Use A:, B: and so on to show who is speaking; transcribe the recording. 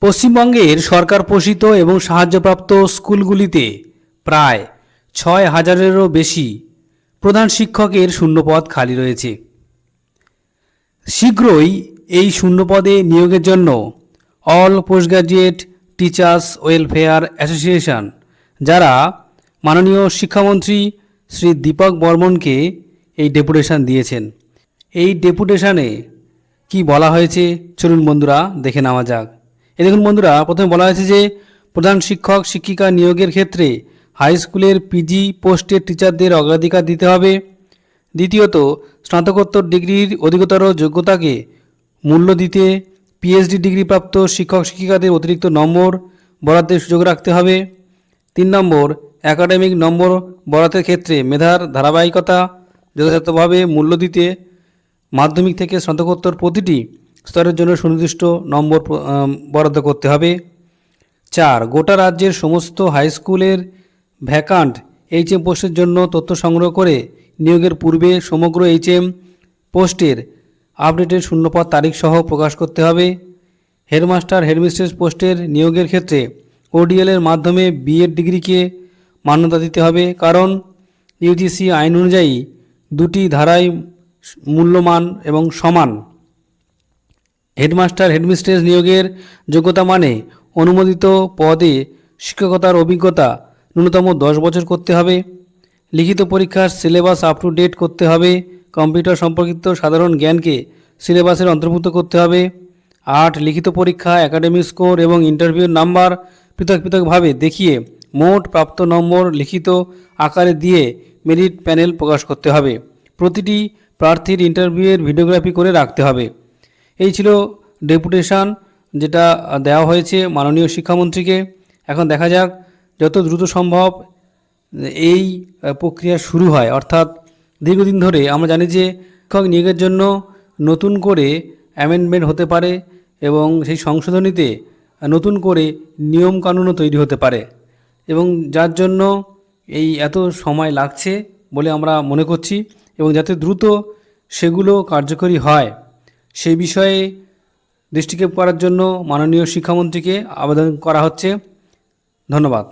A: পশ্চিমবঙ্গের সরকার পোষিত এবং সাহায্যপ্রাপ্ত স্কুলগুলিতে প্রায় ৬,০০০-এরও বেশি প্রধান শিক্ষকের শূন্যপদ খালি রয়েছে। শীঘ্রই এই শূন্যপদে নিয়োগের জন্য all post graduate teachers welfare association, যারা মাননীয় শিক্ষামন্ত্রী শ্রী দীপক বর্মনকে এই ডেপুটেশন দিয়েছেন, এই ডেপুটেশনে কি বলা হয়েছে চলুন বন্ধুরা দেখে নেওয়া যাক। দেখুন বন্ধুরা, প্রথমে বলা হয়েছে যে প্রধান শিক্ষক শিক্ষিকা নিয়োগের ক্ষেত্রে হাই স্কুলের পিজি পোস্টের টিচারদের অগ্রাধিকার দিতে হবে। দ্বিতীয়ত, স্নাতকোত্তর ডিগ্রির অধিকতর যোগ্যতাকে মূল্য দিতে পিএইচডি ডিগ্রিপ্রাপ্ত শিক্ষক শিক্ষিকাদের অতিরিক্ত নম্বর বরাদ্দের সুযোগ রাখতে হবে। 3 নম্বর, একাডেমিক নম্বর বরাদ্দের ক্ষেত্রে মেধার ধারাবাহিকতা যথাযথভাবে মূল্য দিতে মাধ্যমিক থেকে স্নাতকোত্তর প্রতিটি স্তরের জন্য সুনির্দিষ্ট নম্বর বরাদ্দ করতে হবে। 4, গোটা রাজ্যের সমস্ত হাই স্কুলের ভ্যাকান্ট এইচএম পোস্টের জন্য তথ্য সংগ্রহ করে নিয়োগের পূর্বে সমগ্র এইচএম পোস্টের আপডেটেড শূন্যপদ তারিখ সহ প্রকাশ করতে হবে। হেডমাস্টার হেডমিস্ট্রেস পোস্টের নিয়োগের ক্ষেত্রে ওডিএলের মাধ্যমে বিএড ডিগ্রিকে মান্যতা দিতে হবে, কারণ ইউজিসি আইন অনুযায়ী দুটি ধারাই মূল্যমান এবং সমান। হেডমাস্টার হেডমিস্ট্রেস নিয়োগের যোগ্যতা মানে অনুমোদিত পদে শিক্ষকতার অভিজ্ঞতা ন্যূনতম 10 বছর করতে হবে। লিখিত পরীক্ষার সিলেবাস আপ টু ডেট করতে হবে। কম্পিউটার সম্পর্কিত সাধারণ জ্ঞানকে সিলেবাসের অন্তর্ভুক্ত করতে হবে। 8, লিখিত পরীক্ষা, একাডেমিক স্কোর এবং ইন্টারভিউর নাম্বার পৃথক পৃথকভাবে দেখিয়ে মোট প্রাপ্ত নম্বর লিখিত আকারে দিয়ে মেরিট প্যানেল প্রকাশ করতে হবে। প্রতিটি প্রার্থীর ইন্টারভিউয়ের ভিডিওগ্রাফি করে রাখতে হবে। এই ছিল ডেপুটেশন যেটা দেওয়া হয়েছে মাননীয় শিক্ষামন্ত্রীকে। এখন দেখা যাক যত দ্রুত সম্ভব এই প্রক্রিয়া শুরু হয়, অর্থাৎ দীর্ঘদিন ধরে আমরা জানি যে শিক্ষক নিয়োগের জন্য নতুন করে অ্যামেন্ডমেন্ট হতে পারে এবং সেই সংশোধনীতে নতুন করে নিয়মকানুনও তৈরি হতে পারে, এবং যার জন্য এই এত সময় লাগছে বলে আমরা মনে করছি, এবং যাতে দ্রুত সেগুলো কার্যকরী হয় সেই বিষয়ে দৃষ্টিক্ষেপ করার জন্য মাননীয় শিক্ষামন্ত্রীকে আবেদন করা হচ্ছে। ধন্যবাদ।